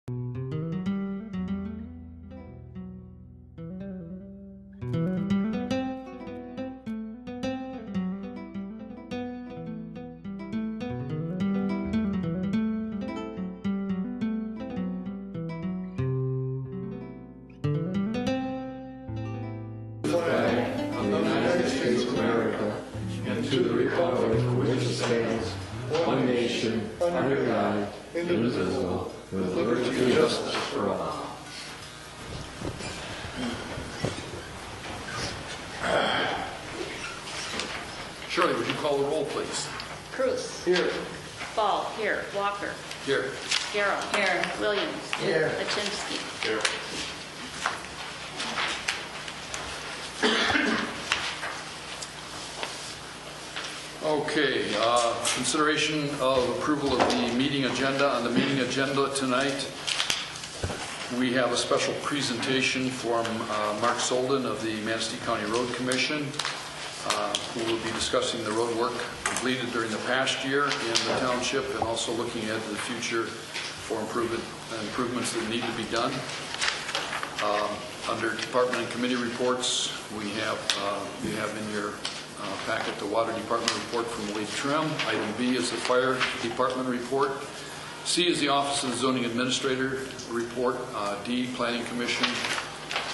To the republic for which it stands, one nation, under God, indivisible, with liberty and justice for all. Shirley, would you call the roll, please? Cruz. Here. Ball. Here. Walker. Here. Garrow. Here. Williams. Here. Lachimsky. Here. Okay, consideration of approval of the meeting agenda. On the meeting agenda tonight, we have a special presentation from Mark Solden of the Manistee County Road Commission, who will be discussing the road work completed during the past year in the township and also looking ahead to the future for improvements that need to be done. Under department and committee reports, you have in your packet the Water Department report from Wade Trim. Item B is the Fire Department report. C is the Office of the Zoning Administrator report. D, Planning Commission.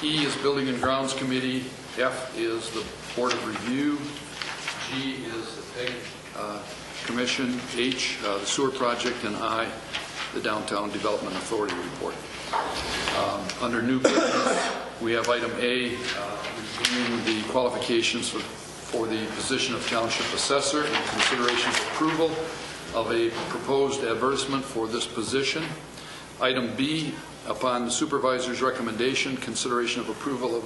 E is Building and Grounds Committee. F is the Board of Review. G is the PEG Commission. H, the Sewer Project. And I, the Downtown Development Authority report. Under new business, we have item A, reviewing the qualifications for the position of Township Assessor and consideration of approval of a proposed advertisement for this position. Item B, upon the Supervisor's recommendation, consideration of approval of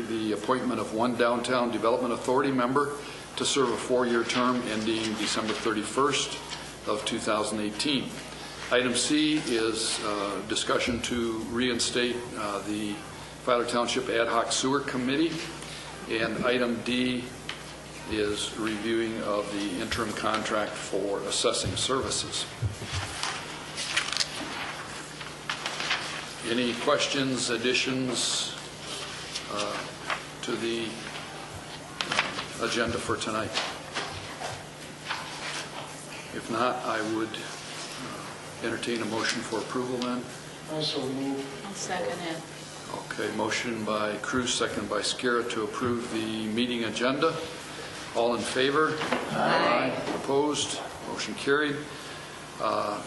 the appointment of one Downtown Development Authority member to serve a 4-year term ending December 31st of 2018. Item C is discussion to reinstate the Filer Township Ad Hoc Sewer Committee. And item D is reviewing of the interim contract for assessing services. Any questions, additions to the agenda for tonight? If not, I would entertain a motion for approval then. Also move. I'll second it. Okay, motion by Cruz, second by Skira to approve the meeting agenda. All in favor? Aye. Opposed? Motion carried.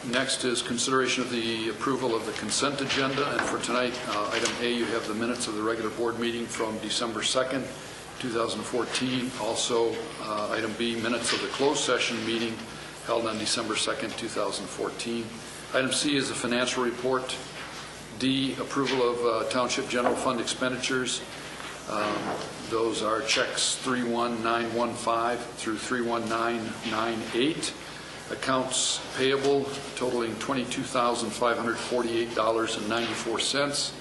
Next is consideration of the approval of the consent agenda. And for tonight, item A, you have the minutes of the regular board meeting from December 2nd, 2014. Also, item B, minutes of the closed session meeting held on December 2nd, 2014. Item C is the financial report. D, approval of Township General Fund expenditures. Those are checks 31915 through 31998. Accounts payable totaling $22,548.94.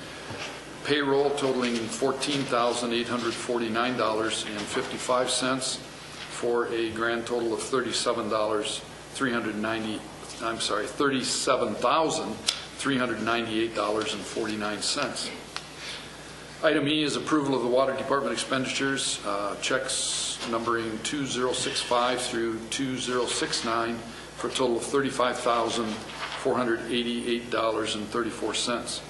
Payroll totaling $14,849.55 for a grand total of $37,398.49. Item E is approval of the Water Department expenditures, checks numbering 2065 through 2069 for a total of $35,488.34.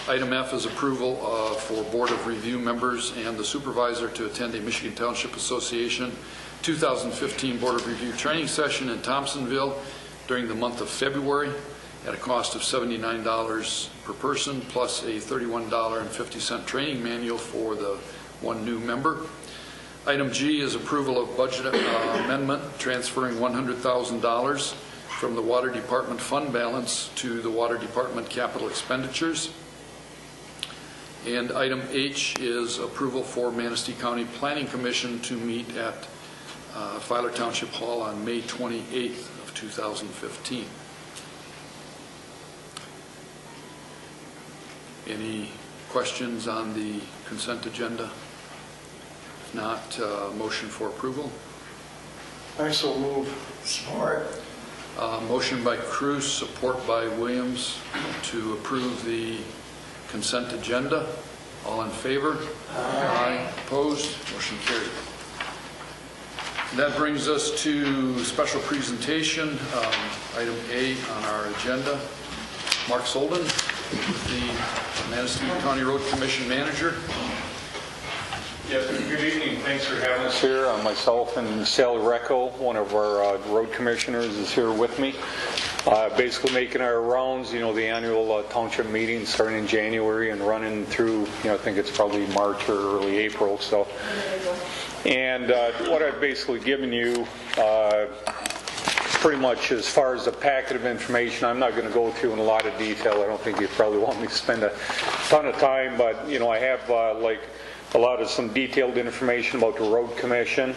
Item F is approval for Board of Review members and the supervisor to attend a Michigan Township Association 2015 Board of Review training session in Thompsonville during the month of February at a cost of $79 per person, plus a $31.50 training manual for the one new member. Item G is approval of budget amendment, transferring $100,000 from the Water Department fund balance to the Water Department capital expenditures. And item H is approval for Manistee County Planning Commission to meet at Filer Township Hall on May 28th of 2015. Any questions on the consent agenda? If not, motion for approval. I so move. Support. Motion by Cruz, support by Williams to approve the consent agenda. All in favor? Aye. Opposed? Motion carried. That brings us to special presentation, item A on our agenda. Mark Solden, the Manistee County Road Commission Manager. Yes, good evening. Thanks for having us here. Myself and Sally Recco, one of our road commissioners, is here with me. Basically making our rounds, the annual township meeting starting in January and running through, I think it's probably March or early April. So, and what I've basically given you, pretty much as far as the packet of information, I'm not going to go through in a lot of detail. I don't think you probably want me to spend a ton of time, but I have a lot of some detailed information about the road commission,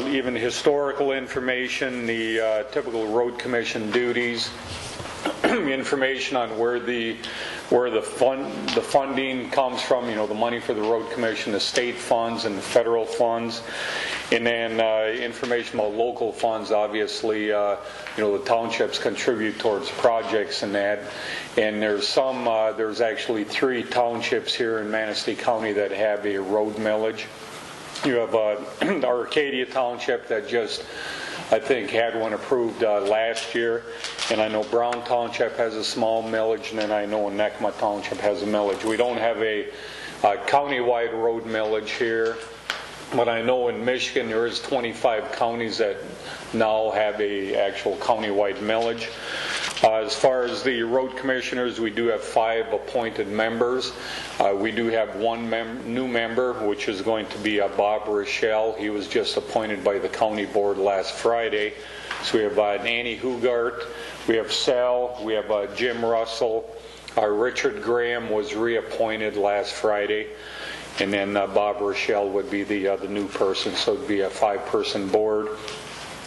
even historical information, the typical road commission duties, information on where the funding comes from, the money for the road commission, the state funds and the federal funds, and then information about local funds. Obviously, the townships contribute towards projects and that. And there's actually 3 townships here in Manistee County that have a road millage. You have Arcadia Township that just, I think, had one approved last year. And I know Brown Township has a small millage, and then I know Necma Township has a millage. We don't have a county-wide road millage here. But I know in Michigan there is 25 counties that now have a actual county-wide millage. As far as the road commissioners, we do have 5 appointed members. We do have one new member, which is going to be Bob Rochelle. He was just appointed by the county board last Friday. So we have Annie Hugart, we have Sal, we have Jim Russell. Richard Graham was reappointed last Friday. And then Bob Rochelle would be the new person, so it would be a 5-person board.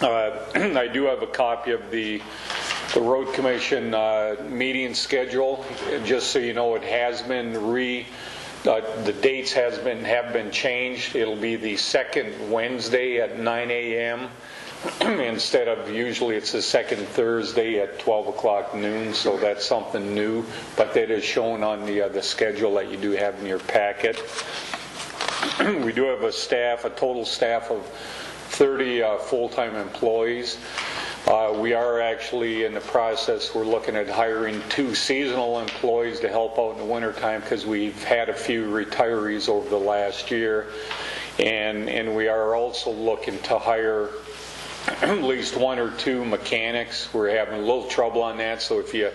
I do have a copy of the road commission meeting schedule. Just so you know, it has been the dates have been changed. It'll be the second Wednesday at 9 a.m. instead of usually it's the second Thursday at 12 o'clock noon. So that's something new, but that is shown on the schedule that you do have in your packet. We do have a total staff of 30 full-time employees. We are actually in the process, we're looking at hiring 2 seasonal employees to help out in the wintertime because we've had a few retirees over the last year. And we are also looking to hire at least 1 or 2 mechanics. We're having a little trouble on that, so if you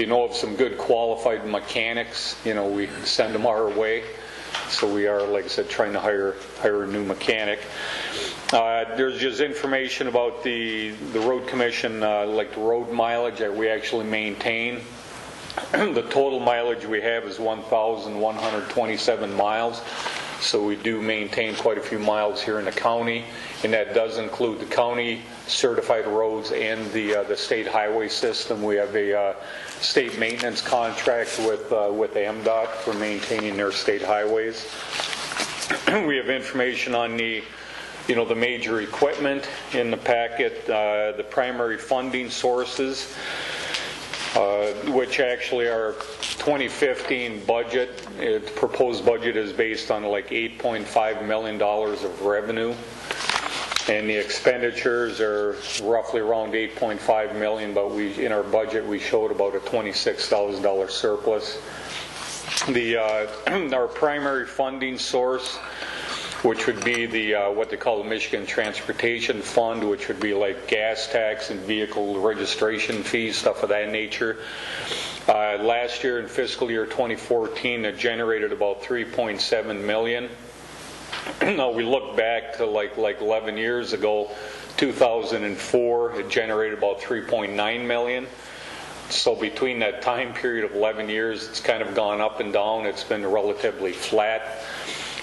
know of some good qualified mechanics, we send them our way. So we are, like I said, trying to hire a new mechanic. There's just information about the road commission, like the road mileage that we actually maintain. The total mileage we have is 1,127 miles. So we do maintain quite a few miles here in the county, and that does include the county certified roads and the state highway system. We have a state maintenance contract with MDOT for maintaining their state highways. We have information on the major equipment in the packet, the primary funding sources, which actually our 2015 budget, the proposed budget is based on like $8.5 million of revenue. And the expenditures are roughly around $8.5 million, but in our budget we showed about a $26,000 surplus. Our primary funding source, which would be what they call the Michigan Transportation Fund, which would be like gas tax and vehicle registration fees, stuff of that nature. Last year in fiscal year 2014, it generated about $3.7 million. Now we look back to like 11 years ago, 2004, it generated about $3.9 million. So between that time period of 11 years, it's kind of gone up and down. It's been relatively flat.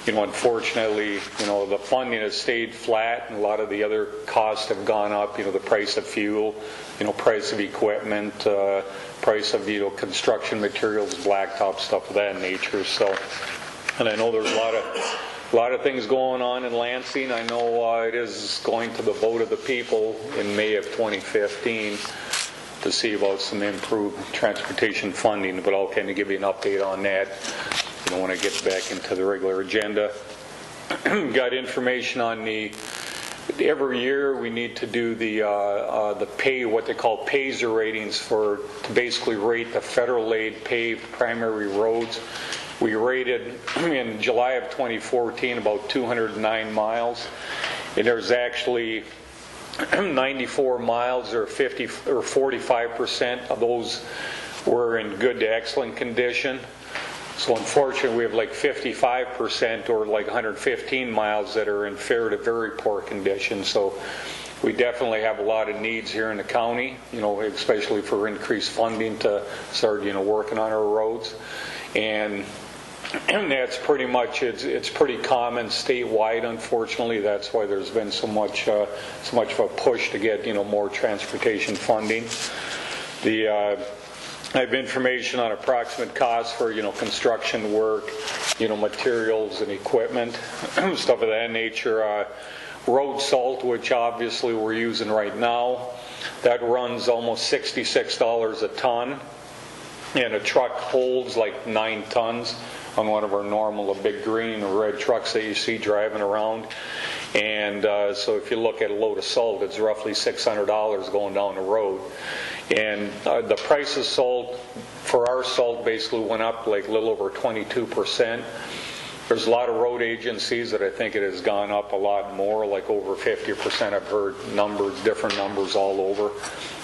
Unfortunately, the funding has stayed flat, and a lot of the other costs have gone up. The price of fuel, price of equipment, price of construction materials, blacktop, stuff of that nature. So, and I know there's a A lot of things going on in Lansing. I know it is going to the vote of the people in May of 2015 to see about some improved transportation funding, but I'll kind of give you an update on that when I get back into the regular agenda. Got information on every year we need to do the what they call PASER ratings to basically rate the federal aid paved primary roads. We rated in July of 2014 about 209 miles, and there's actually 94 miles or 45% of those were in good to excellent condition. So unfortunately we have like 55% or like 115 miles that are in fair to very poor condition. So we definitely have a lot of needs here in the county, especially for increased funding to start working on our roads. And that's pretty much, it's pretty common statewide, unfortunately. That's why there's been so much of a push to get more transportation funding. I have information on approximate costs for construction work, materials and equipment, stuff of that nature. Road salt, which obviously we're using right now, that runs almost $66 a ton, and a truck holds like 9 tons on one of our normal big green or red trucks that you see driving around. And so if you look at a load of salt, it's roughly $600 going down the road. And the price of salt, for our salt, basically went up like a little over 22%. There's a lot of road agencies that I think it has gone up a lot more, like over 50%. I've heard different numbers all over.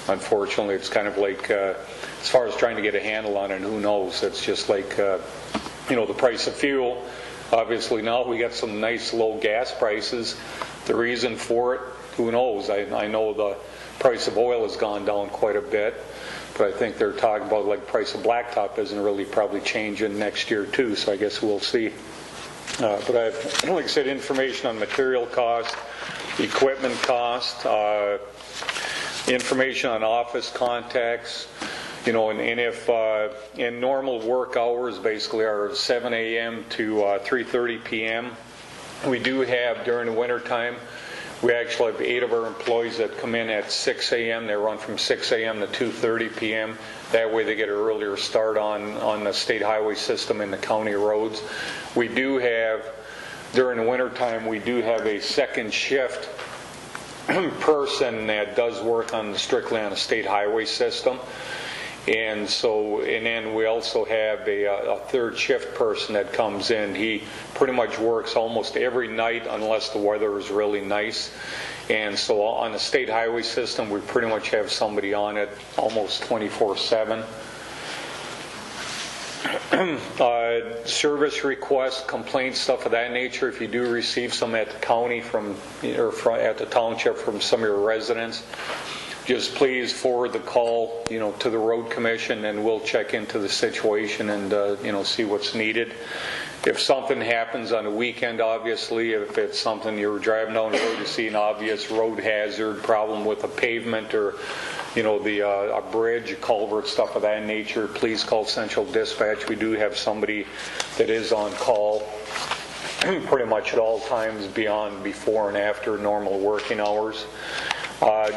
Unfortunately, it's kind of like, as far as trying to get a handle on it, who knows? It's just like, the price of fuel. Obviously now we got some nice low gas prices. The reason for it, who knows? I know the price of oil has gone down quite a bit, but I think they're talking about like price of blacktop isn't really probably changing next year too, so I guess we'll see. But I have, like I said, information on material cost, equipment cost, information on office contacts, and if in normal work hours basically are 7 a.m. to 3:30 p.m. We do have during the winter time, we actually have 8 of our employees that come in at 6 a.m. They run from 6 a.m. to 2:30 p.m. That way they get an earlier start on the state highway system and the county roads. We do have, during the winter time, we do have a second shift person that does work strictly on the state highway system. And then we also have a third shift person that comes in. He pretty much works almost every night unless the weather is really nice. And so on the state highway system, we pretty much have somebody on it almost 24/7. Service requests, complaints, stuff of that nature. If you do receive some at the county at the township from some of your residents, just please forward the call, to the road commission, and we'll check into the situation and see what's needed. If something happens on a weekend, obviously, if it's something you're driving down the road, you see an obvious road hazard, problem with a pavement or a bridge, a culvert, stuff of that nature, please call Central Dispatch. We do have somebody that is on call pretty much at all times before and after normal working hours.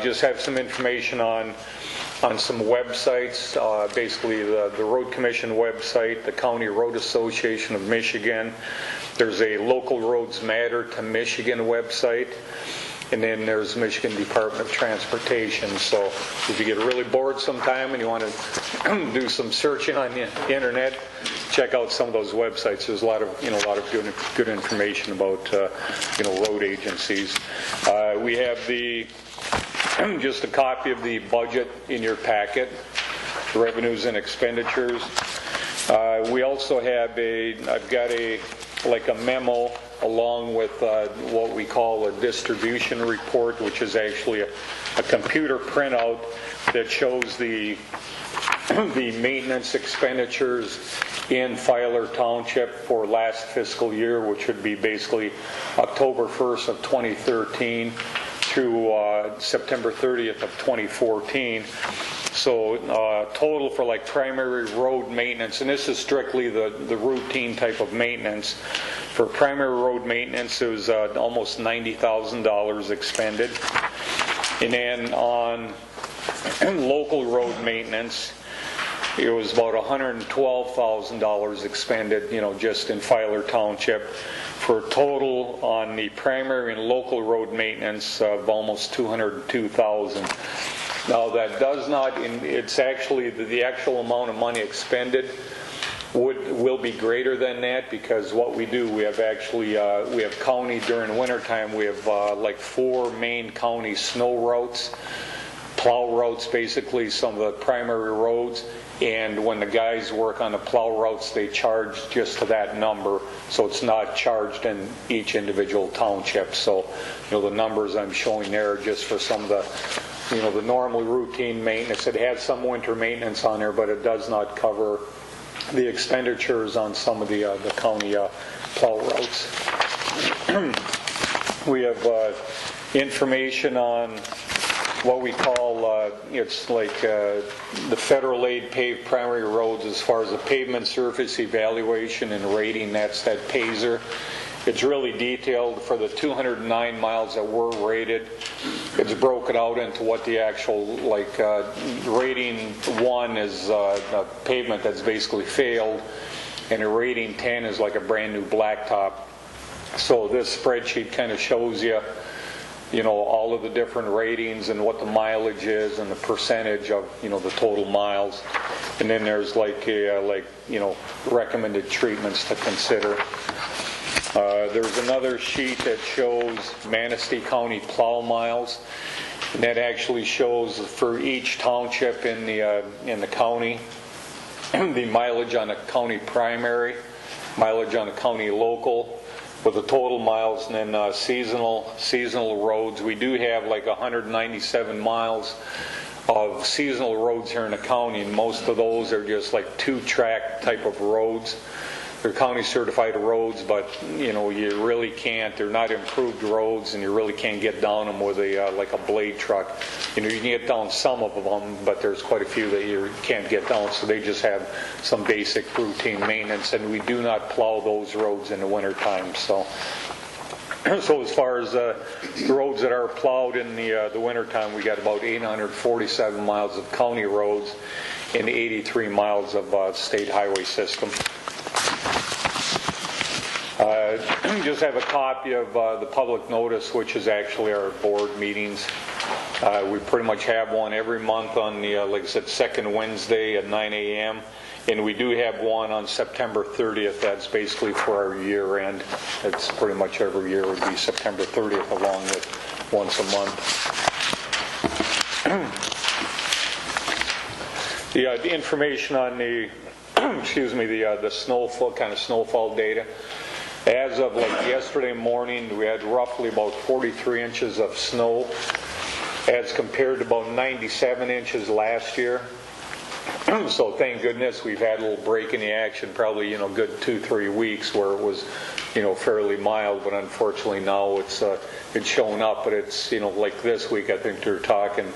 Just have some information on some websites, basically the Road Commission website, the County Road Association of Michigan. There's a Local Roads Matter to Michigan website, and then there's Michigan Department of Transportation. So if you get really bored sometime and you want to do some searching on the internet, check out some of those websites. There's a lot of good information about road agencies. We have just a copy of the budget in your packet, revenues and expenditures. We also have I've got a memo along with what we call a distribution report, which is actually a computer printout that shows the maintenance expenditures in Filer Township for last fiscal year, which would be basically October 1st of 2013 through September 30th of 2014. So total for like primary road maintenance, and this is strictly the routine type of maintenance. For primary road maintenance, it was almost $90,000 expended. And then on local road maintenance, it was about $112,000 expended, just in Filer Township, for a total on the primary and local road maintenance of almost $202,000. Now that does not, it's actually the actual amount of money expended will be greater than that, because what we do, we have county during wintertime, we have like 4 main county snow routes, plow routes, basically some of the primary roads. And when the guys work on the plow routes, they charge just to that number, so it's not charged in each individual township. So, the numbers I'm showing there are just for some of the, the normal routine maintenance. It has some winter maintenance on there, but it does not cover the expenditures on some of the county plow routes. We have information on what we call, it's like the federal aid paved primary roads as far as the pavement surface evaluation and rating. That's that PASER. It's really detailed for the 209 miles that were rated. It's broken out into what the actual, rating 1 is a pavement that's basically failed, and a rating 10 is like a brand new blacktop. So this spreadsheet kind of shows you, all of the different ratings and what the mileage is and the percentage of, the total miles. And then there's recommended treatments to consider. There's another sheet that shows Manistee County plow miles, and that actually shows for each township in the county the mileage on a county primary, mileage on a county local, with the total miles, and then seasonal roads. We do have like 197 miles of seasonal roads here in the county, and most of those are just like 2-track type of roads. They're county certified roads, but you really can't. They're not improved roads, and you really can't get down them with a blade truck. You can get down some of them, but there's quite a few that you can't get down. So they just have some basic routine maintenance, and we do not plow those roads in the wintertime. So as far as the roads that are plowed in the wintertime, we got about 847 miles of county roads and 83 miles of state highway system. Just have a copy of the public notice, which is actually our board meetings. We pretty much have one every month on the, like I said, second Wednesday at 9 a.m. And we do have one on September 30th. That's basically for our year end. It's pretty much every year would be September 30th, along with once a month. The information on the the snowfall data. As of yesterday morning, we had roughly about 43 inches of snow, as compared to about 97 inches last year. So thank goodness we've had a little break in the action, probably good 2-3 weeks where it was fairly mild, but unfortunately now it's showing up. But it's like this week, I think they're talking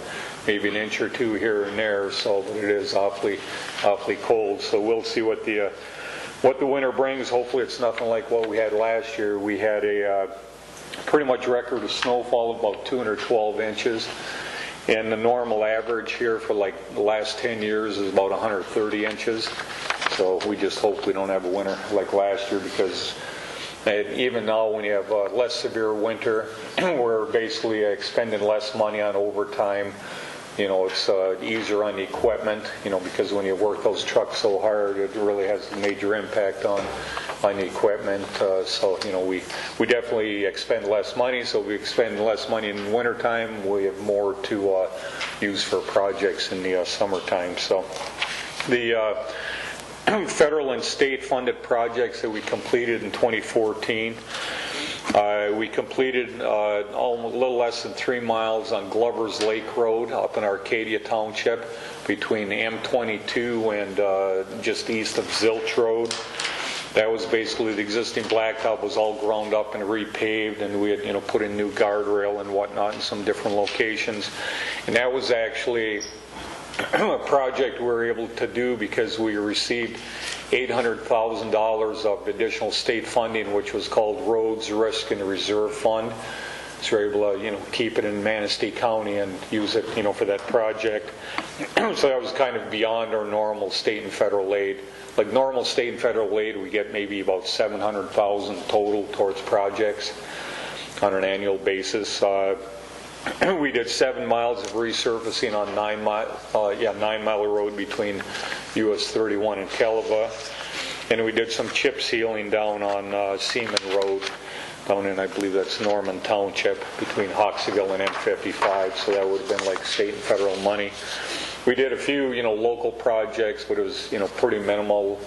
maybe an inch or two here and there. So but it is awfully cold. So we'll see what the winter brings. Hopefully it's nothing like what we had last year. We had a pretty much record of snowfall of about 212 inches. And the normal average here for the last 10 years is about 130 inches. So we just hope we don't have a winter like last year, because even now when you have a less severe winter, we're basically expending less money on overtime. It's easier on the equipment, because when you work those trucks so hard, it really has a major impact on the equipment. So we definitely expend less money. So we expend less money in the wintertime. We have more to use for projects in the summertime. So the federal and state funded projects that we completed in 2014. We completed a little less than 3 miles on Glover's Lake Road up in Arcadia Township, between M22 and just east of Zilch Road. That was basically the existing blacktop was all ground up and repaved, and we had, put in new guardrail and whatnot in some different locations. And that was actually a project we were able to do because we received $800,000 of additional state funding, which was called Roads Risk and Reserve Fund. So we're able to, keep it in Manistee County and use it, for that project. So that was kind of beyond our normal state and federal aid. Like normal state and federal aid, we get maybe about $700,000 total towards projects on an annual basis. We did 7 miles of resurfacing on 9 Mile Road between US 31 and Kelva, and we did some chip sealing down on Seaman Road, down in, I believe that's Norman Township, between Hoxsville and M55. So that would have been like state and federal money. We did a few, local projects, but it was, pretty minimal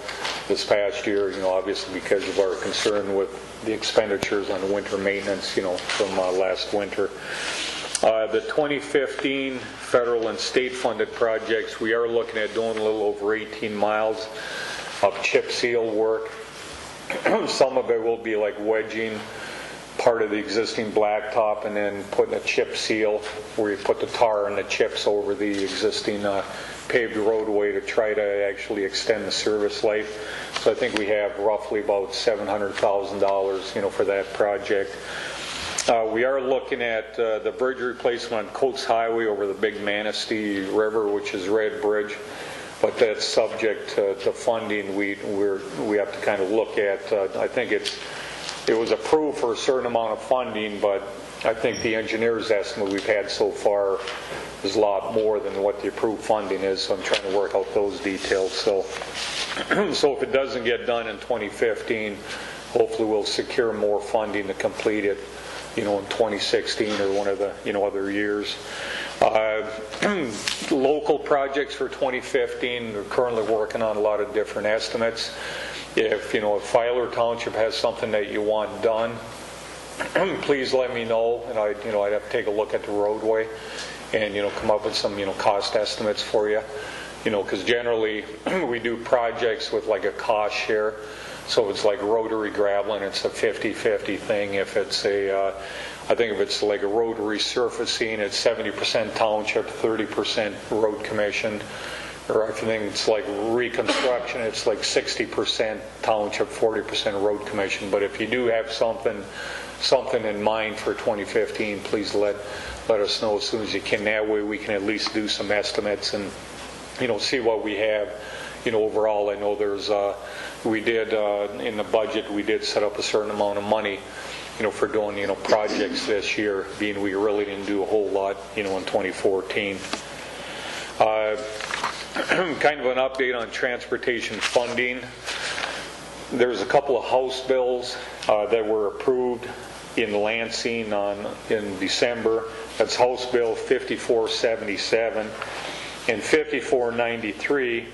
this past year, obviously because of our concern with the expenditures on winter maintenance, from last winter. The 2015 federal and state funded projects, we are looking at doing a little over 18 miles of chip seal work. Some of it will be like wedging part of the existing blacktop and then putting a chip seal where you put the tar and the chips over the existing paved roadway to try to actually extend the service life. So I think we have roughly about $700,000, for that project. We are looking at the bridge replacement on Coates Highway over the Big Manistee River, which is Red Bridge, but that's subject to funding. We have to kind of look at. I think it was approved for a certain amount of funding, but I think the engineer's estimate we've had so far is a lot more than what the approved funding is. So I'm trying to work out those details. So if it doesn't get done in 2015, hopefully we'll secure more funding to complete it, in 2016 or one of the, other years. Local projects for 2015, we're currently working on a lot of different estimates. If Filer Township has something that you want done, please let me know, and I'd have to take a look at the roadway and, come up with some, cost estimates for you. Because generally we do projects with like a cost share. So it's like rotary graveling, it's a 50-50 thing. If it's I think if it's like a road resurfacing, it's 70% township, 30% road commission. Or if it's like reconstruction, it's like 60% township, 40% road commission. But if you do have something in mind for 2015, please let us know as soon as you can. That way we can at least do some estimates and see what we have. Overall, I know there's we did in the budget we did set up a certain amount of money for doing projects this year, being we really didn't do a whole lot in 2014. Kind of an update on transportation funding. There's a couple of House bills that were approved in Lansing in December. That's House Bill 5477 and 5493.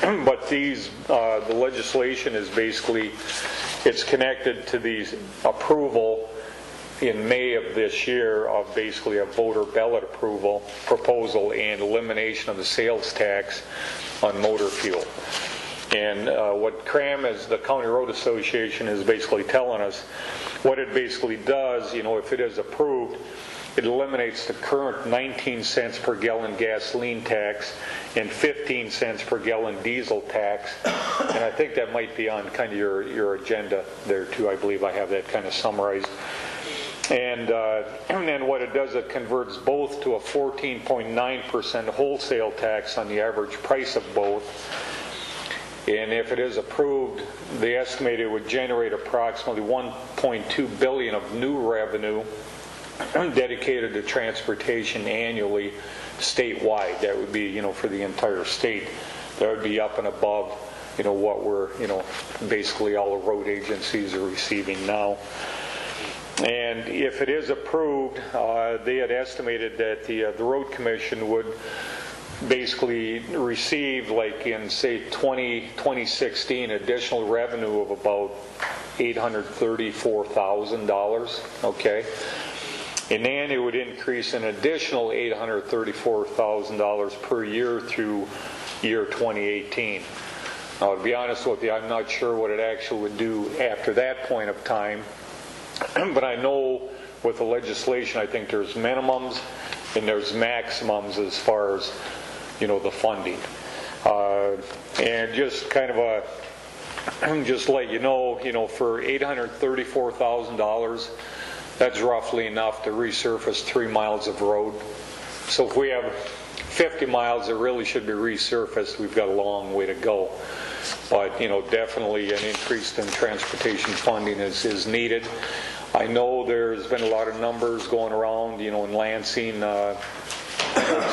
But the legislation is basically, it's connected to the approval in May of this year of basically a voter ballot proposal and elimination of the sales tax on motor fuel. And what CRAM, as the County Road Association, is basically telling us, what it basically does, if it is approved, it eliminates the current 19 cents per gallon gasoline tax and 15 cents per gallon diesel tax. And I think that might be on kind of your agenda there too. I believe I have that kind of summarized. And then what it does, it converts both to a 14.9% wholesale tax on the average price of both. And if it is approved, they estimate it would generate approximately $1.2 billion of new revenue dedicated to transportation annually statewide. That would be, for the entire state. That would be up and above, what we're, basically all the road agencies are receiving now. And if it is approved, they had estimated that the road commission would basically receive, like in say 2016, additional revenue of about $834,000. Okay. And then it would increase an additional $834,000 per year through year 2018. To be honest with you, I'm not sure what it actually would do after that point of time. But I know with the legislation, I think there's minimums and there's maximums as far as, the funding. And just kind of just let you know, for $834,000, that's roughly enough to resurface 3 miles of road. So if we have 50 miles that really should be resurfaced, we've got a long way to go. But, definitely an increase in transportation funding is needed. I know there's been a lot of numbers going around, in Lansing.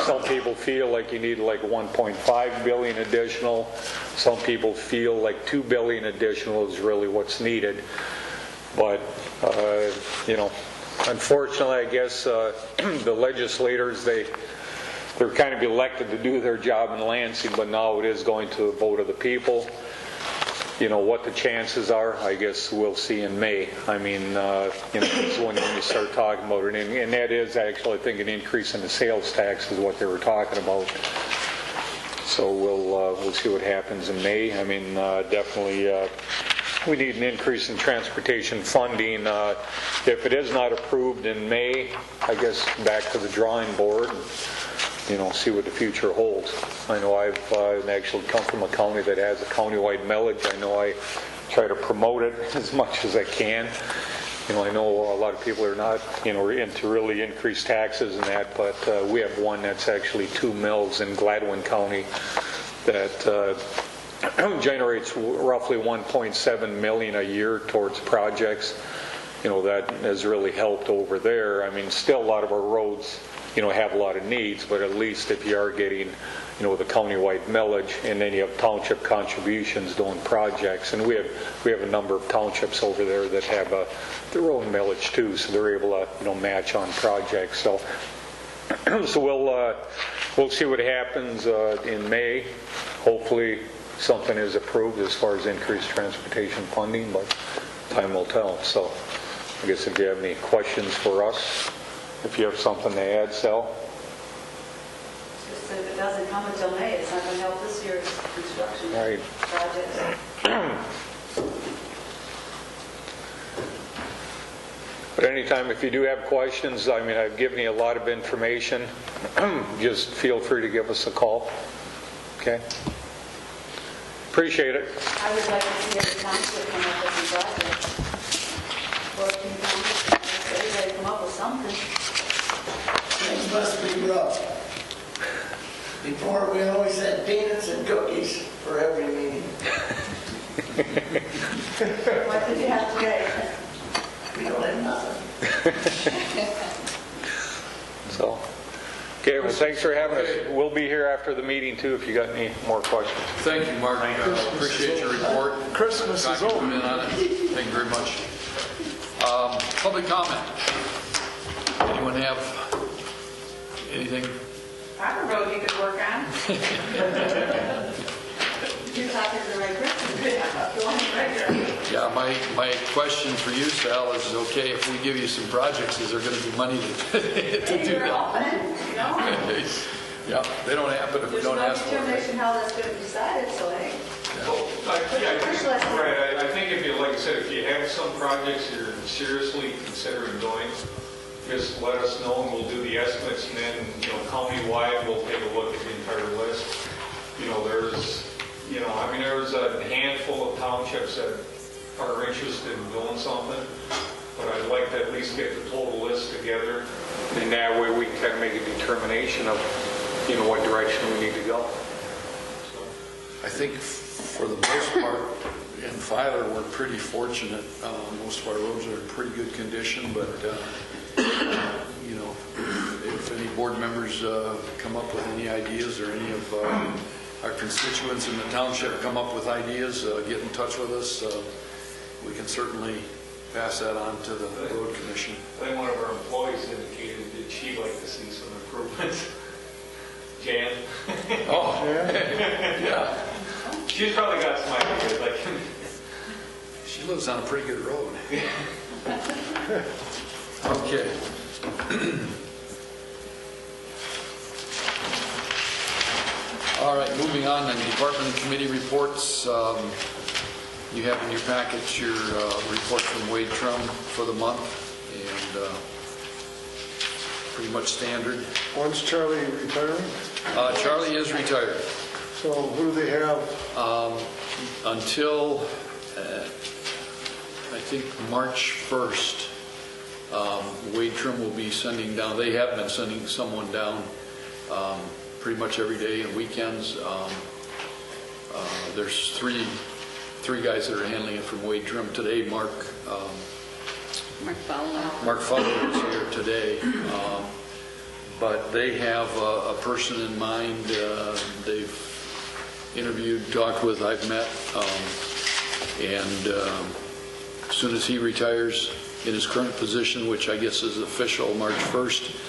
Some people feel like you need like 1.5 billion additional. Some people feel like 2 billion additional is really what's needed. But, unfortunately, I guess the legislators, they're kind of elected to do their job in Lansing, but now it is going to a vote of the people. What the chances are, I guess we'll see in May. I mean, it's when you start talking about it, and that is actually, I think, an increase in the sales tax is what they were talking about. So we'll see what happens in May. I mean, definitely, we need an increase in transportation funding. If it is not approved in May, I guess back to the drawing board. See what the future holds. I know I've actually come from a county that has a countywide millage. I know I try to promote it as much as I can. I know a lot of people are not, into really increased taxes and that, but we have one that's actually 2 mills in Gladwin County that generates roughly $1.7 million a year towards projects. That has really helped over there. I mean, still a lot of our roads have a lot of needs, but at least if you are getting, the countywide millage, and then you have township contributions doing projects, and we have a number of townships over there that have their own millage too, so they're able to, match on projects. So, we'll see what happens in May. Hopefully, something is approved as far as increased transportation funding, but time will tell. So, I guess if you have any questions for us. If you have something to add, Sal? Just if it doesn't come until May, it's not going to help this year's construction Right. projects. But anytime, if you do have questions, I mean, I've given you a lot of information. Just feel free to give us a call. Okay? Appreciate it. I would like to see every township come up with some projects. 14 townships, everybody come up with something. Things must be rough. Before, we always had peanuts and cookies for every meeting. What did you have today? We don't have nothing. So, okay, well, thanks for having us. We'll be here after the meeting too if you got any more questions. Thank you, Mark. Appreciate your report. Christmas is over. Come in on it. Thank you very much. Public comment. Anyone have anything? Proper road you could work on. You're talking to the right person. Go on the right direction. Yeah, my question for you, Sal, is okay if we give you some projects, is there going to be money to do You're that? open, Yeah, they don't happen if we There's don't no ask for it. determination how that's going to be decided, so hey. I think if you, like I said, if you have some projects you're seriously considering doing, just let us know and we'll do the estimates, and then, county-wide, we'll take a look at the entire list. There's a handful of townships that are interested in doing something, but I'd like to at least get the total list together. And that way we can kind of make a determination of, what direction we need to go. I think for the most part, in Filer, we're pretty fortunate. Most of our roads are in pretty good condition, but, if any board members come up with any ideas, or any of our constituents in the township come up with ideas, get in touch with us. We can certainly pass that on to the road commission. I think one of our employees indicated that she'd like to see some improvements. Jan? Oh, yeah. She's probably got some ideas. She lives on a pretty good road. Okay. All right, moving on, then department and committee reports. You have in your package your report from Wade Trum for the month, and pretty much standard. When's Charlie retiring? Charlie is retired. So who do they have? Until, I think, March 1st, Wade Trim will be sending down, they have been sending someone down pretty much every day and weekends. There's three guys that are handling it from Wade Trim today. Mark Fowler is here today. But they have a person in mind. They've interviewed, talked with, I've met, and as soon as he retires in his current position, which I guess is official March 1st,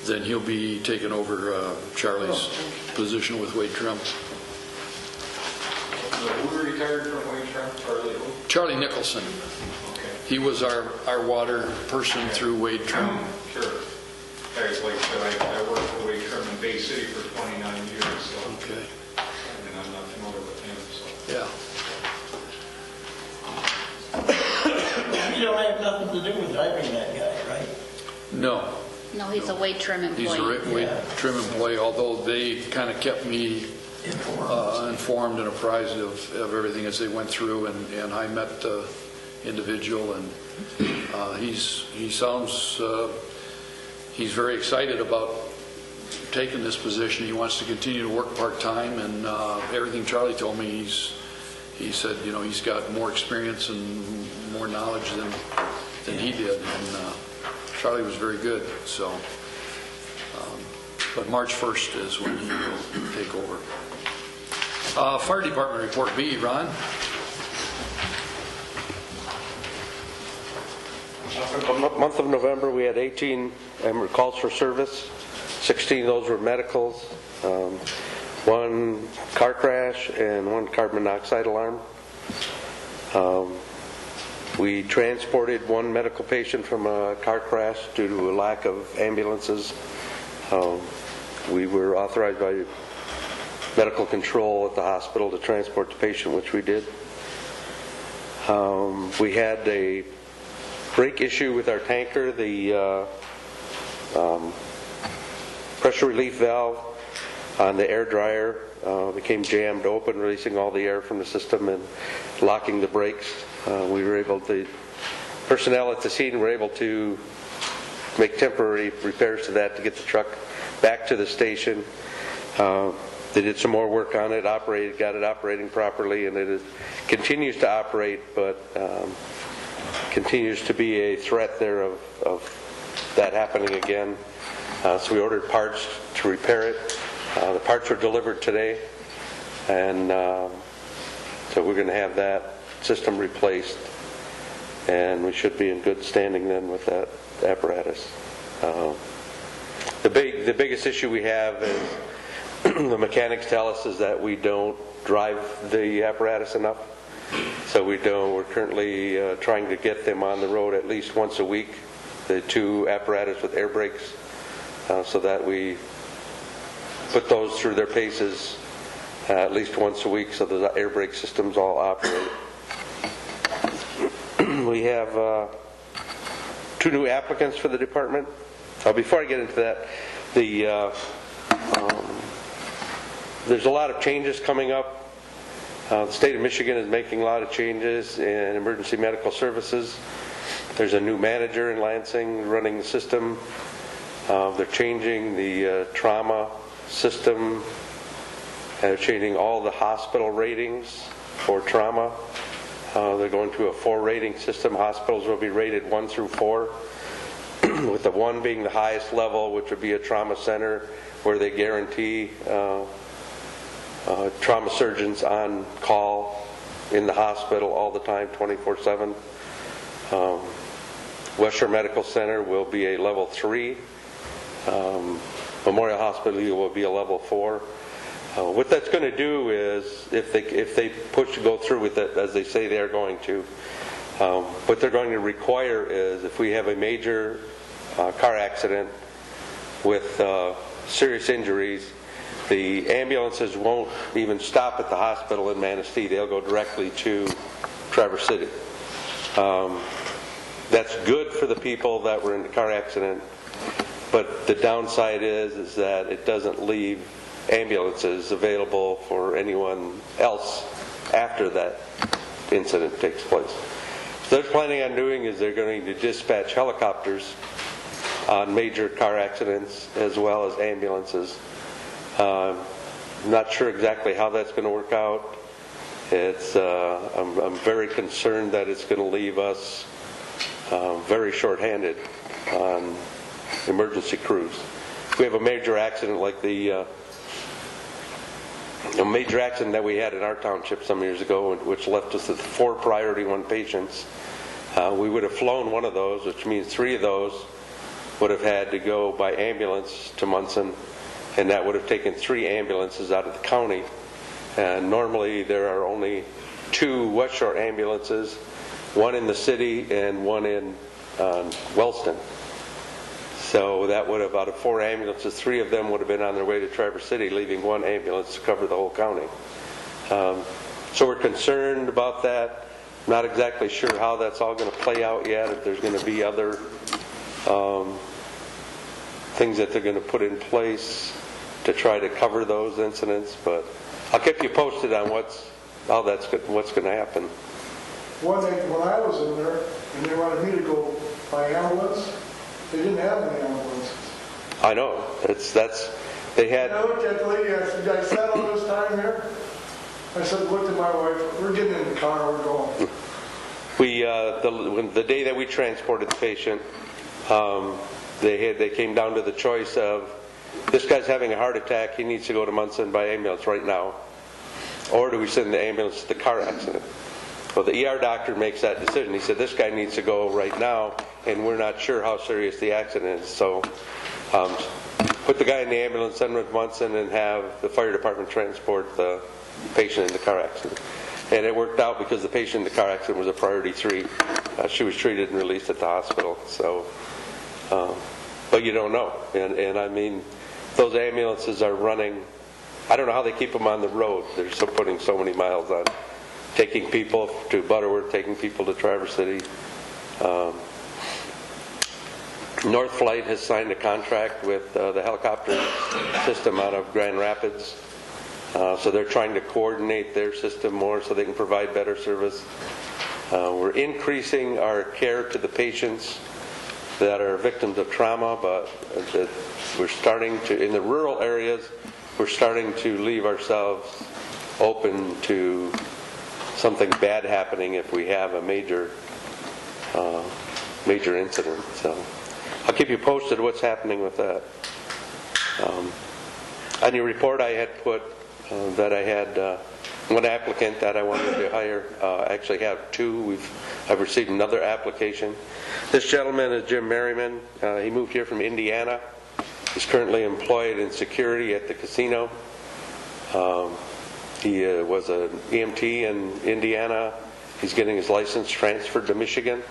then he'll be taking over Charlie's position with Wade Trim. Who retired from Wade Trim? Charlie who? Charlie Nicholson. Okay. He was our water person through Wade Trim. Sure. Guys, like I said, I worked for Wade Trim in Bay City for 29 years, so, Okay. and I'm not familiar with him, so. Yeah. You don't have nothing to do with hiring that guy, right? No. No, he's a Wade Trim He's employee. a Wade Trim employee, although they kind of kept me informed and apprised of everything as they went through, and I met the individual, and he sounds, he's very excited about taking this position. He wants to continue to work part-time, and everything Charlie told me, he said, you know, he's got more experience and more knowledge than he did, and Charlie was very good, so, but March 1st is when he will take over. Fire Department Report B, Ron? For the month of November, we had 18 calls for service. 16 of those were medicals, one car crash, and one carbon monoxide alarm. We transported one medical patient from a car crash due to a lack of ambulances. We were authorized by medical control at the hospital to transport the patient, which we did. We had a brake issue with our tanker. The pressure relief valve on the air dryer became jammed open, releasing all the air from the system and locking the brakes. We were able to, personnel at the scene were able to make temporary repairs to that to get the truck back to the station. They did some more work on it, got it operating properly, and it continues to operate, but continues to be a threat there of that happening again. So we ordered parts to repair it. The parts were delivered today, and so we're going to have that system replaced, and we should be in good standing then with that apparatus. The biggest issue we have is the mechanics tell us is that we don't drive the apparatus enough. So we're currently trying to get them on the road at least once a week, the two apparatus with air brakes, so that we put those through their paces at least once a week so the air brake systems all operate. We have 2 new applicants for the department. Before I get into that, there's a lot of changes coming up. The state of Michigan is making a lot of changes in emergency medical services. There's a new manager in Lansing running the system. They're changing the trauma system. They're changing all the hospital ratings for trauma. They're going to a 4 rating system. Hospitals will be rated 1 through 4, with the 1 being the highest level, which would be a trauma center where they guarantee trauma surgeons on call in the hospital all the time, 24/7. West Shore Medical Center will be a level 3. Memorial Hospital will be a level 4. What that's going to do is, if they go through with it as they say they are going to, what they're going to require is, if we have a major car accident with serious injuries, the ambulances won't even stop at the hospital in Manistee. They'll go directly to Traverse City. That's good for the people that were in the car accident, but the downside is that it doesn't leave ambulances available for anyone else after that incident takes place. So they're planning on doing is they're going to dispatch helicopters on major car accidents as well as ambulances. Not sure exactly how that's going to work out. I'm very concerned that it's going to leave us very short-handed on emergency crews. If we have a major accident like a major accident that we had in our township some years ago, which left us with 4 priority 1 patients, we would have flown one of those, which means 3 of those would have had to go by ambulance to Munson, and that would have taken 3 ambulances out of the county. And normally there are only 2 West Shore ambulances, 1 in the city and 1 in Wellston. So that would have, out of 4 ambulances, 3 of them would have been on their way to Traverse City, leaving 1 ambulance to cover the whole county. So we're concerned about that. Not exactly sure how that's all going to play out yet, if there's going to be other things that they're going to put in place to try to cover those incidents, but I'll keep you posted on what's going to happen. When I was in there and they wanted me to go by ambulance, they didn't have any ambulances. I know. They had. And I looked at the lady, I said, I sat all this time here. I said, looked at my wife, we're getting in the car, we're going. The day that we transported the patient, they came down to the choice of, this guy's having a heart attack, he needs to go to Munson by ambulance right now, or do we send the ambulance to the car accident? Well, the ER doctor makes that decision. He said, this guy needs to go right now, and we're not sure how serious the accident is. So put the guy in the ambulance, send him to Munson, and have the fire department transport the patient in the car accident. And it worked out because the patient in the car accident was a priority 3. She was treated and released at the hospital. So, but you don't know. And I mean, those ambulances are running. I don't know how they keep them on the road. They're putting so many miles on, taking people to Butterworth, taking people to Traverse City. North Flight has signed a contract with the helicopter system out of Grand Rapids. So they're trying to coordinate their system more so they can provide better service. We're increasing our care to the patients that are victims of trauma, but we're starting to, in the rural areas, we're starting to leave ourselves open to something bad happening if we have a major incident. So I'll keep you posted what's happening with that. On your report, I had put that I had 1 applicant that I wanted to hire. I actually have 2. I've received another application. This gentleman is Jim Merriman. He moved here from Indiana. He's currently employed in security at the casino. He was an EMT in Indiana. He's getting his license transferred to Michigan.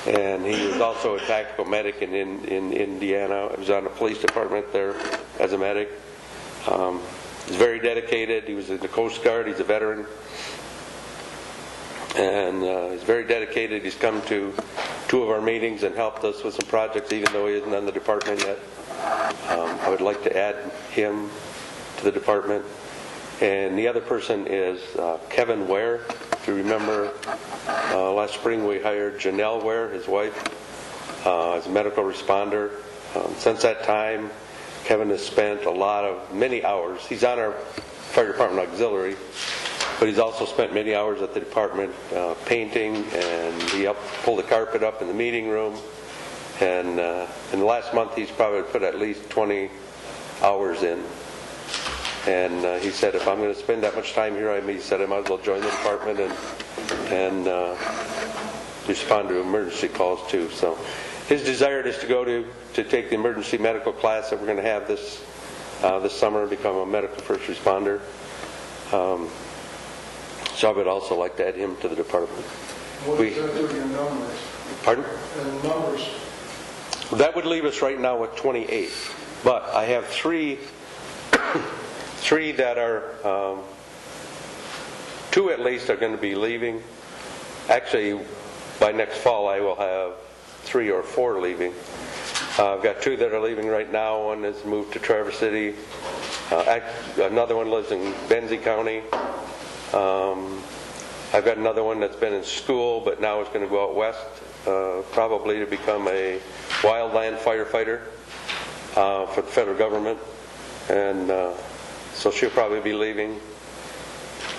And he was also a tactical medic in Indiana. He was on the police department there as a medic. He's very dedicated. He was in the Coast Guard. He's a veteran. And he's very dedicated. He's come to 2 of our meetings and helped us with some projects, even though he isn't on the department yet. I would like to add him to the department. And the other person is Kevin Ware. If you remember, last spring we hired Janelle Ware, his wife, as a medical responder. Since that time, Kevin has spent many hours. He's on our fire department auxiliary, but he's also spent many hours at the department painting, and he helped pull the carpet up in the meeting room. And in the last month, he's probably put at least 20 hours in. And he said, if I'm going to spend that much time here, he said I might as well join the department and respond to emergency calls too. So his desire is to go to take the emergency medical class that we're going to have this summer and become a medical first responder. So I would also like to add him to the department. What does that do in numbers? Pardon? In numbers? That would leave us right now with 28. But I have 3 3 that are, 2 at least are going to be leaving. Actually, by next fall I will have 3 or 4 leaving. I've got 2 that are leaving right now. One has moved to Traverse City. Another one lives in Benzie County. I've got another one that's been in school, but now is going to go out west, probably to become a wildland firefighter for the federal government. And so she'll probably be leaving.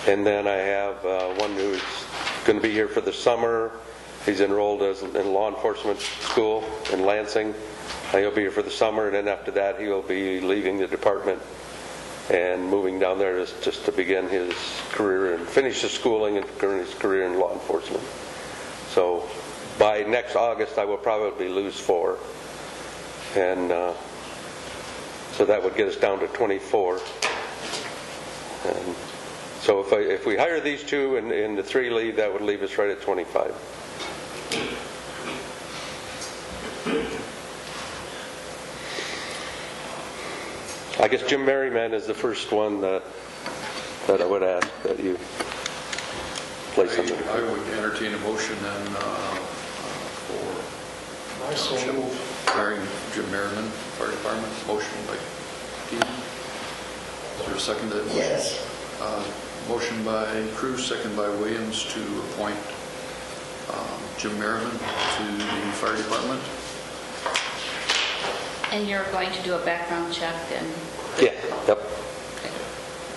And then I have one who's going to be here for the summer. He's enrolled in law enforcement school in Lansing. He'll be here for the summer, and then after that he'll be leaving the department and moving down there just to begin his career and finish his schooling and his career in law enforcement. So by next August I will probably lose 4. And so that would get us down to 24. And so if we hire these 2 and the 3 leave, that would leave us right at 25. I guess Jim Merriman is the first one that I would ask that you place on there. I would entertain a motion then for I so move. hiring Jim Merriman, Fire Department. Motion by Dean. Is there a second to that motion? Yes. Motion by Cruz, second by Williams to appoint Jim Merriman to the Fire Department. And you're going to do a background check and... Yeah, yep. Okay.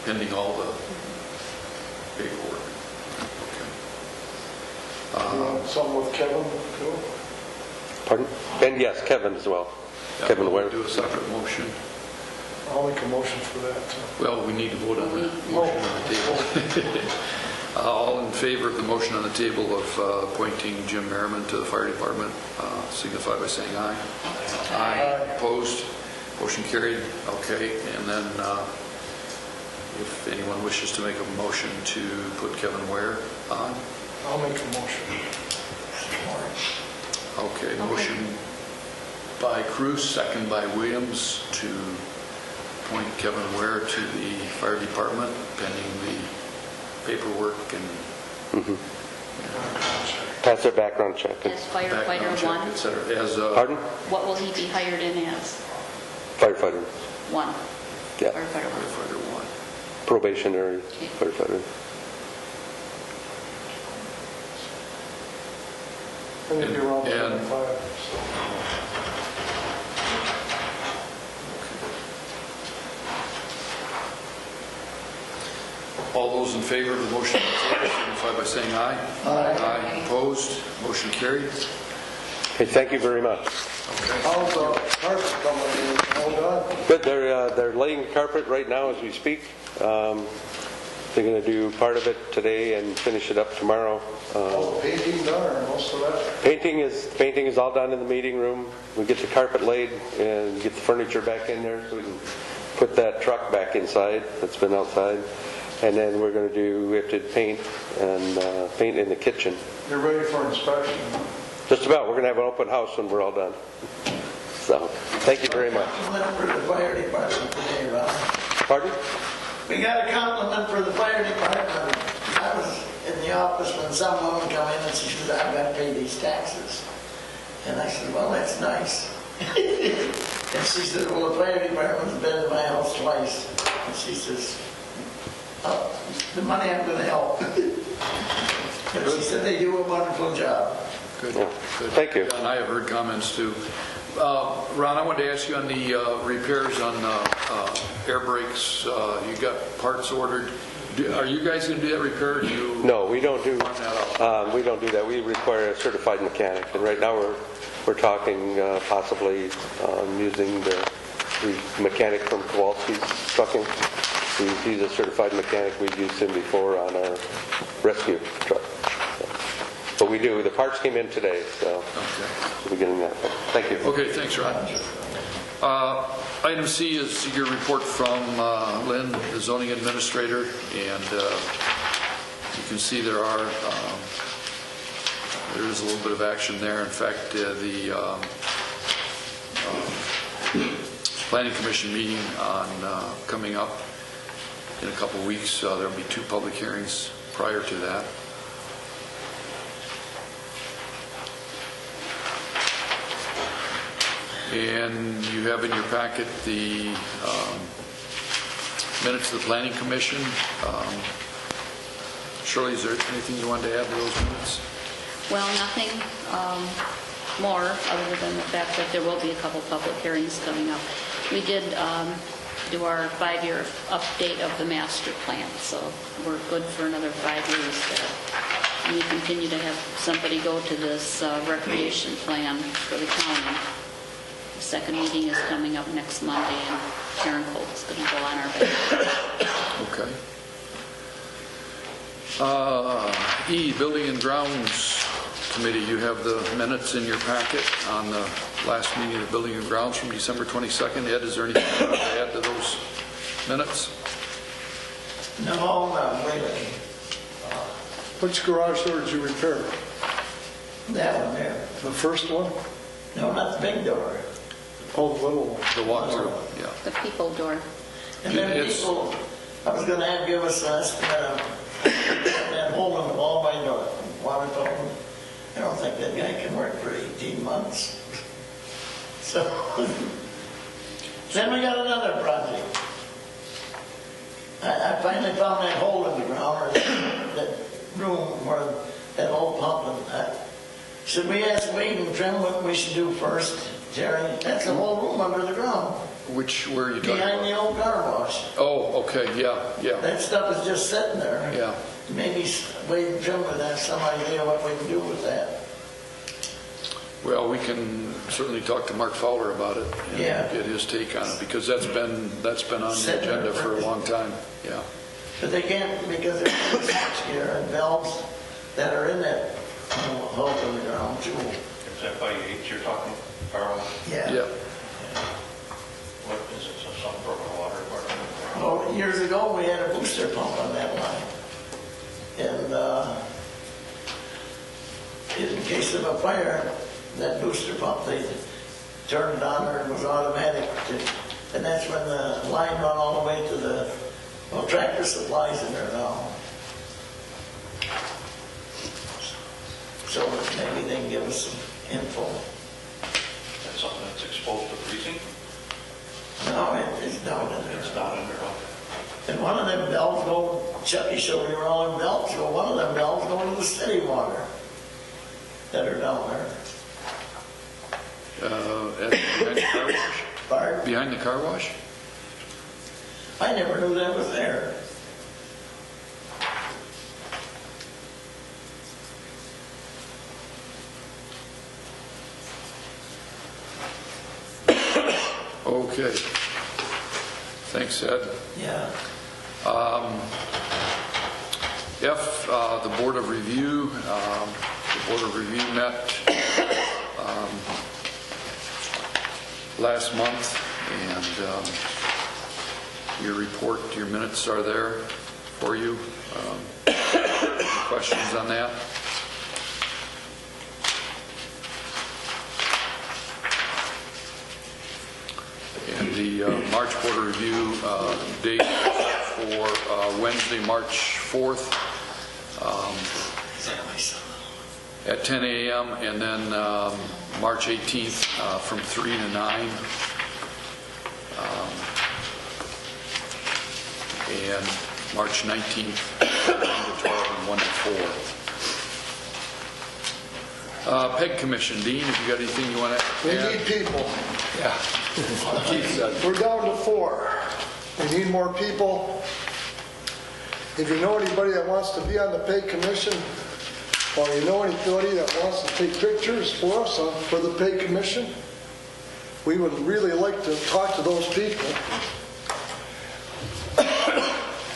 Pending all the paperwork. Okay. You want something with Kevin too? Pardon? And yes, Kevin as well. Yeah, Kevin we'll Ware. do a separate motion. I'll make a motion for that too. Well, we need to vote on the motion on the table. All in favor of the motion on the table of appointing Jim Merriman to the Fire Department, signify by saying aye. Aye. Opposed? Motion carried. Okay. And then if anyone wishes to make a motion to put Kevin Ware on. I'll make a motion. Okay. Motion by Cruz, second by Williams to appoint Kevin Ware to the Fire Department pending the paperwork and Pass their background check. As background firefighter check, 1, et cetera. As Pardon? what will he be hired in as? Firefighter. 1. Yeah. Firefighter 1. firefighter 1. Probationary Okay. firefighter. And it'd be around And- 25. So. All those in favor of the motion on the table signify by saying aye. Aye. Opposed? Motion carried. Okay, thank you very much. How's carpet coming in? All done? Good. They're laying carpet right now as we speak. They're going to do part of it today and finish it up tomorrow. All the painting done or most of that? Painting is all done in the meeting room. We get the carpet laid and get the furniture back in there so we can put that truck back inside that's been outside. And then we have to paint in the kitchen. You're ready for inspection? Just about. We're going to have an open house when we're all done. So, thank you very much. Compliment for the fire department today, Ron. Pardon? We got a compliment for the fire department. I was in the office when some woman come in and she said, I've got to pay these taxes. And I said, well, that's nice. And she said, well, the fire department's been in my house twice. And she says, oh, the money I'm going to help. But she said they do a wonderful job. Good. Yeah. Good. Thank you. And I have heard comments too. Ron, I wanted to ask you on the repairs on air brakes. You got parts ordered. Are you guys going to do that repair? Or do you No, we don't do. run that out? We don't do that. We require a certified mechanic, and right now we're talking possibly using the mechanic from Kowalski's Trucking. He's a certified mechanic. We've used him before on our rescue truck. But we do. The parts came in today, so Okay. we're getting that. Thank you. Okay, thanks, Ron. Item C is your report from Lynn, the zoning administrator, and you can see there is a little bit of action there. In fact, the Planning Commission meeting coming up in a couple of weeks. There'll be 2 public hearings prior to that. And you have in your packet the minutes of the Planning Commission. Shirley, is there anything you wanted to add to those minutes? Well, nothing more other than the fact that there will be a couple public hearings coming up. We did do our 5-year update of the master plan, so we're good for another 5 years there. And we continue to have somebody go to this recreation plan for the county. The second meeting is coming up next Monday, and Karen Colt's going to go on our back. Okay. E, Building and Grounds Committee, you have the minutes in your packet on the last meeting of the Building and Grounds from December 22nd. Ed, is there anything you want to add to those minutes? No, not really. Which garage door did you repair? That one there. The first one? No, not the big door. Oh, the little one. The walkthrough, yeah. The people door. And then It's- people, I was gonna have give us an estimate of that hole in the wall by the water pump. I don't think that guy can work for 18 months. So, then we got another project. I finally found that hole in the ground, or that room where that old pump and that. Should we ask Wade and Trim what we should do first, Jerry? That's the whole room under the ground, Where are you talking behind the about? old car wash. Oh, okay, yeah. That stuff is just sitting there. Yeah. Maybe Wade and Trim would have some idea what we can do with that. Well, we can certainly talk to Mark Fowler about it and Yeah. get his take on it, because that's been on the agenda for a long time, yeah. But they can't, because there's switchgear and valves that are in that hole in the ground too. Is that by H you're talking, Carl? Yeah. What is it, some broken water department? Oh, years ago, we had a booster pump on that line. And in case of a fire, that booster pump, they turned it on, or it was automatic. And that's when the line run all the way to the, well, Tractor Supply's in there now. So maybe they can give us some info. That's something that's exposed to freezing? No, it's down in there. It's not under, And one of them bells go, Chucky showed me where all them bells go, one of them bells go to the city water that are down there. Behind the car wash? Pardon? Behind the car wash? I never knew that was there. Okay. Thanks, Ed. Yeah. F, the Board of Review. The Board of Review met last month, and your report, your minutes are there for you. Any questions on that? And the March Board of Review date for Wednesday, March 4th at 10 a.m. and then March 18th from 3 to 9. And March 19th from 9 to 12 and 1 to 4. PEG Commission, Dean, if you got anything you want to We add? need people. Yeah. Keith said. We're down to 4. We need more people. If you know anybody that wants to be on the pay commission, or you know anybody that wants to take pictures for us for the pay commission, we would really like to talk to those people.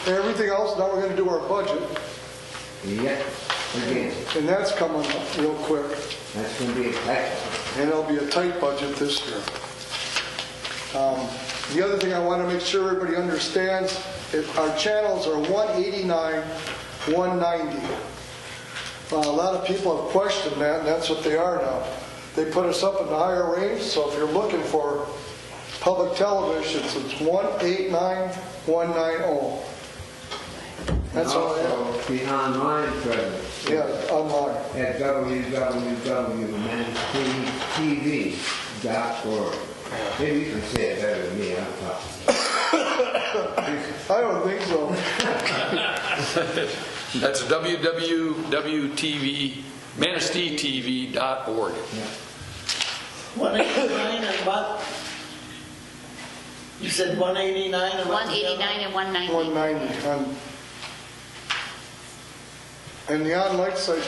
Everything else, now we're going to do our budget, Yeah, again, and that's coming up real quick. that's going to be excellent. And it'll be a tight budget this year. The other thing I want to make sure everybody understands, our channels are 189, 190. A lot of people have questioned that, and that's what they are now. They put us up in the higher range, so if you're looking for public television, it's 189, 190. That's all I have. Also, the online presence. Yeah, online. At www.manistv.org. Maybe you can say it better than me, I'm talking. I don't think so. That's www.manistee.org. 189 and what? You said 189 and what? 189 and 190. 190. And the online site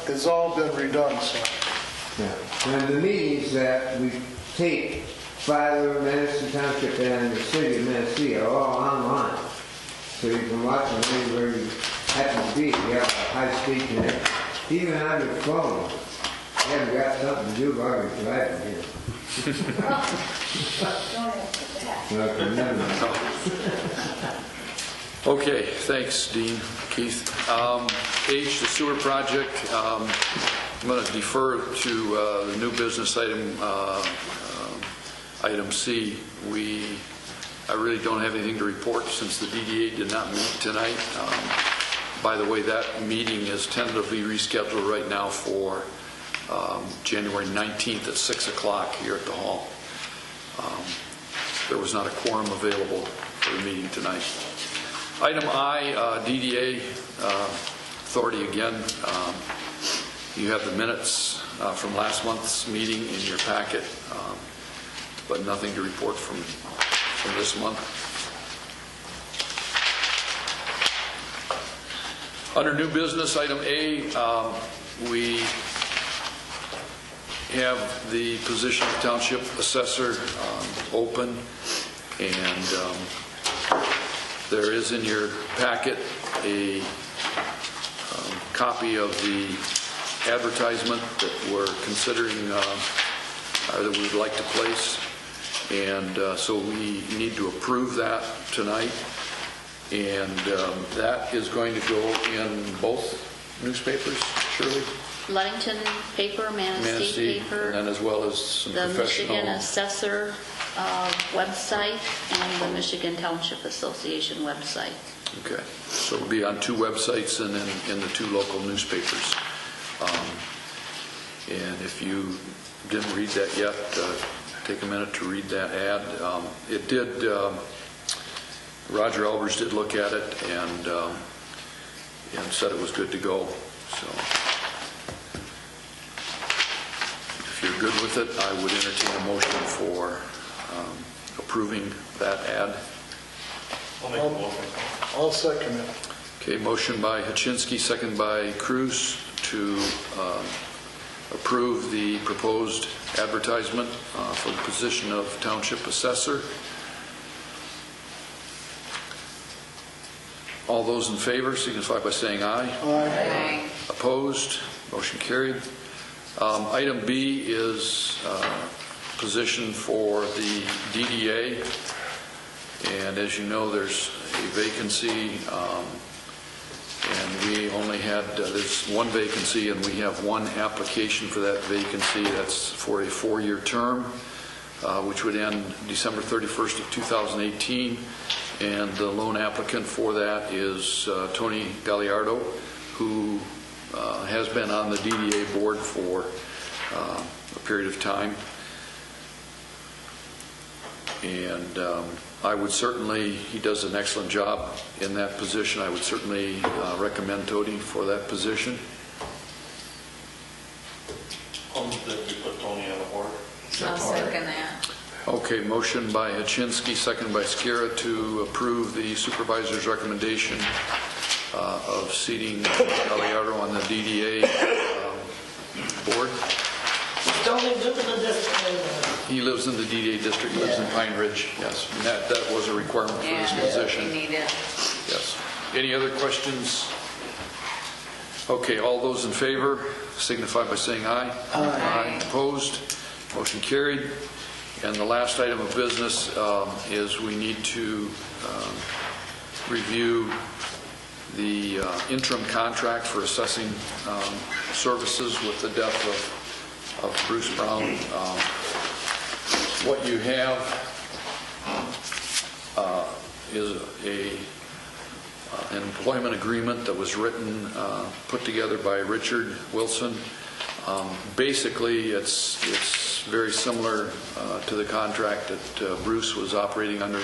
has all been redone, so. Yeah. And the meetings that we take by the Madison Township and the city of Manistee are all online. So you can watch them anywhere you happen to be. You have a high-speed connection. Even on your phone. You haven't got something to do while you're driving here. Okay, never mind. Okay, thanks, Dean, Keith. H, the sewer project. I'm going to defer to the new business item, item C. I really don't have anything to report since the DDA did not meet tonight. By the way, that meeting is tentatively rescheduled right now for January 19th at 6 o'clock here at the hall. There was not a quorum available for the meeting tonight. Item I, DDA authority again. You have the minutes from last month's meeting in your packet, but nothing to report from this month. Under new business, item A, we have the position of township assessor open, and there is in your packet a copy of the advertisement that we're considering, that we would like to place, and so we need to approve that tonight, and that is going to go in both newspapers, Shirley? Ludington paper, Manistee paper, and then as well as some the professional... Michigan Assessor website, and the Michigan Township Association website. Okay, so it'll be on two websites and then in the two local newspapers. And if you didn't read that yet, take a minute to read that ad. It did, Roger Albers did look at it and said it was good to go. So if you're good with it, I would entertain a motion for approving that ad. I'll make a motion. I'll second it. Okay, motion by Hachinsky, second by Cruz to approve the proposed advertisement for the position of township assessor. All those in favor signify by saying aye. Aye. Opposed? Motion carried. Item B is position for the DDA, and as you know, there's a vacancy, and we only had, there's one vacancy, and we have one application for that vacancy. That's for a 4-year term, which would end December 31st of 2018, and the lone applicant for that is Tony Galliardo, who has been on the DDA board for a period of time. And I would certainly, he does an excellent job in that position. I would certainly recommend Tony for that position. I'll move that we put Tony on the board. I'll second that. Okay, motion by Hachinsky, second by Skira to approve the supervisor's recommendation of seating Galliardo on the DDA board. Tony live in the district. He lives in the DDA district, lives in Pine Ridge, yes. And that was a requirement for this position. We need it. Yes. Any other questions? Okay, all those in favor signify by saying aye. Aye. Opposed? Motion carried. And the last item of business is we need to review the interim contract for assessing services with the death of Bruce Brown. What you have is a an employment agreement that was written, put together by Richard Wilson. Basically, it's very similar to the contract that Bruce was operating under.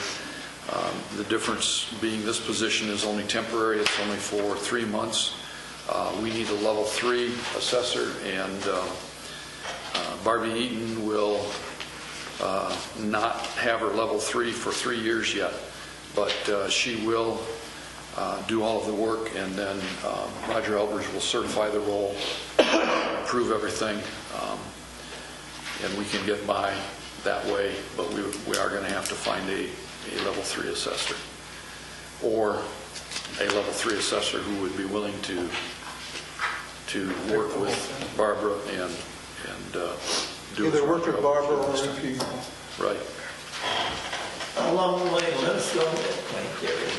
The difference being this position is only temporary. It's only for 3 months. We need a level 3 assessor, and Barbie Eaton will not have her level 3 for 3 years yet, but she will do all of the work, and then Roger Elbridge will certify the role, approve everything, and we can get by that way, but we are going to have to find a level 3 assessor, or a level 3 assessor who would be willing to work with Barbara and do Either as work with Roger Barbara or Elbridge if you, does. Right. How long will they let us go that way, Gary?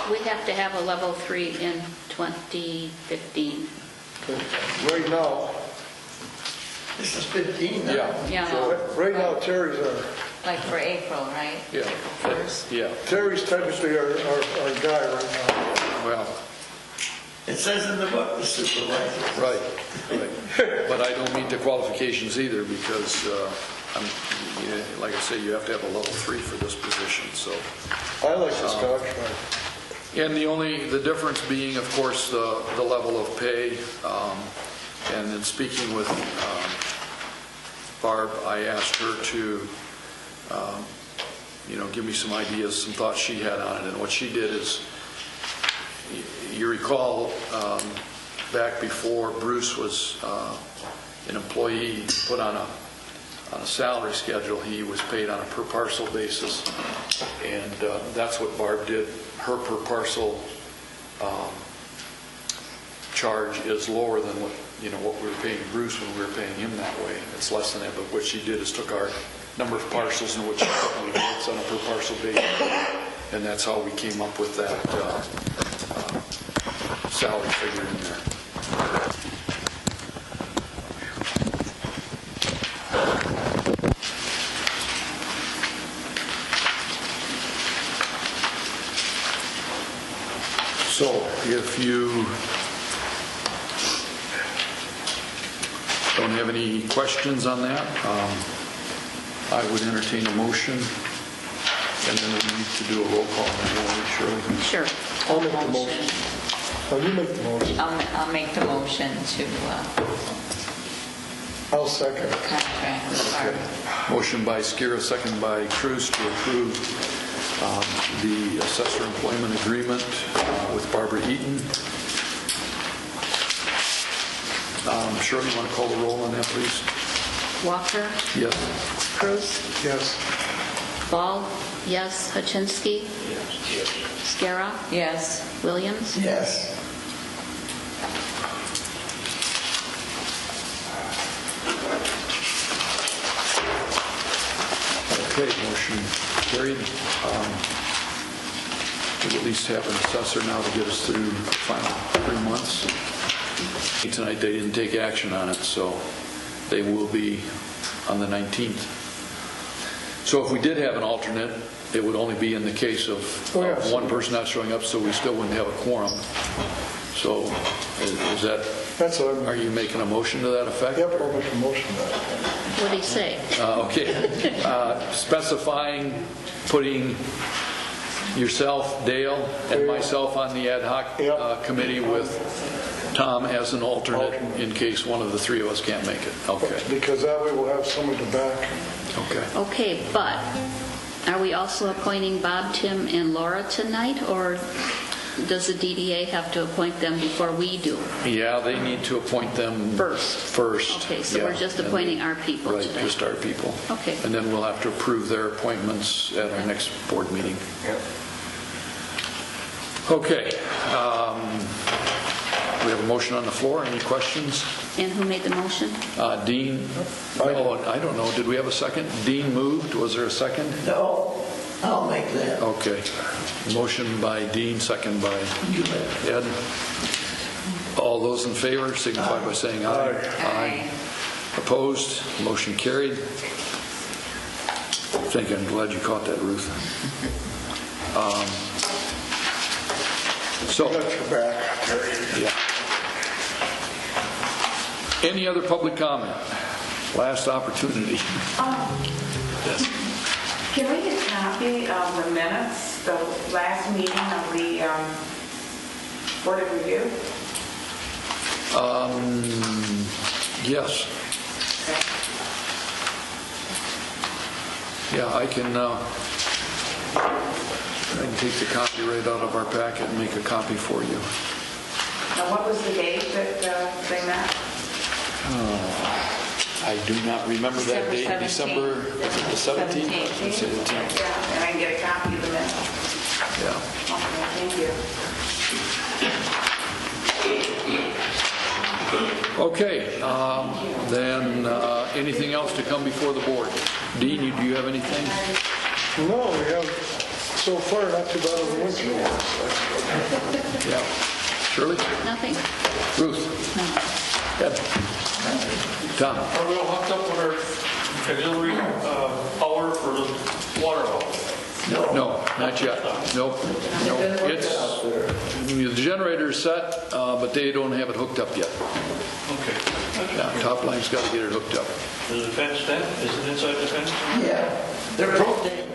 We have to have a level 3 in 2015. right now, This is 15 now. Yeah. Yeah, right now Terry's Like for April, right? Yeah. April 1st. Yeah. Terry's technically our guy right now. Well, It says in the book, the supervisor. right. But I don't meet the qualifications either, because like I say, you have to have a level 3 for this position. So, I like this contract. and the difference being, of course, the level of pay. And in speaking with Barb, I asked her to, give me some ideas, some thoughts she had on it. And what she did is, you recall, back before Bruce was an employee put on a salary schedule, he was paid on a per parcel basis, and that's what Barb did. Her per parcel charge is lower than what we were paying Bruce when we were paying him that way. It's less than that, but what she did is took our number of parcels and what she typically gets on a per parcel basis, and that's how we came up with that salary figure in there. So if you don't have any questions on that, I would entertain a motion, and then we need to do a roll call. sure. I'll make the motion. Oh, you make the motion. I'll make the motion to I'll second. contract with Barbara. Motion by Skira, second by Cruz to approve the assessor employment agreement with Barbara Eaton. Shirley, you want to call the roll on that, please? Walker, Yes. Cruz, Yes. Ball, yes. Hachinsky, Skara, Yes. Williams. Yes. Okay, motion carried. We'll at least have an assessor now to get us through the final 3 months. Tonight, they didn't take action on it, so they will be on the 19th. So if we did have an alternate, it would only be in the case of one person not showing up, so we still wouldn't have a quorum. So is that, That's what are you making a motion to that effect? Yep, I'll make a motion to that. What did he say? Okay. Specifying, putting yourself, Dale, and myself on the ad hoc committee with Tom as an alternate in case one of the three of us can't make it. Okay. Because that way we'll have somebody to back. Okay. Okay, but are we also appointing Bob, Tim, and Laura tonight, or does the DDA have to appoint them before we do? Yeah, they need to appoint them First. Okay, so we're just appointing our people right, today. just our people. Okay. And then we'll have to approve their appointments at our next board meeting. Yep. Okay. We have a motion on the floor. Any questions? And who made the motion? Dean? Oh, I don't know. Did we have a second? Dean moved. Was there a second? No, I'll make that. Okay. Motion by Dean, second by Ed. All those in favor signify by saying aye. Aye. Opposed? Motion carried. I'm glad you caught that, Ruth. So, Got your back. yeah. Any other public comment? Last opportunity. Can we get a copy of the minutes, the last meeting of the Board of Review? Yes. Yeah, I can take the copy right out of our packet and make a copy for you. Now, what was the date that they met? I do not remember that date. December Was it the 17th? I was gonna say the 10th. Yeah, and I can get a copy of the minutes. Yeah. Okay, thank you. Okay, then anything else to come before the board? Dean, do you have anything? No, we have, so far, not too bad of a winter. Yeah. Shirley? Nothing? Ruth? Ed? Tom? Are we all hooked up with our auxiliary power for the water outlet? No, not yet. Nope. No, it's, the generator's set, but they don't have it hooked up yet. Okay. Yeah, top line's got to get it hooked up. Is it fenced in? Is it inside the fence? Yeah, they're propane.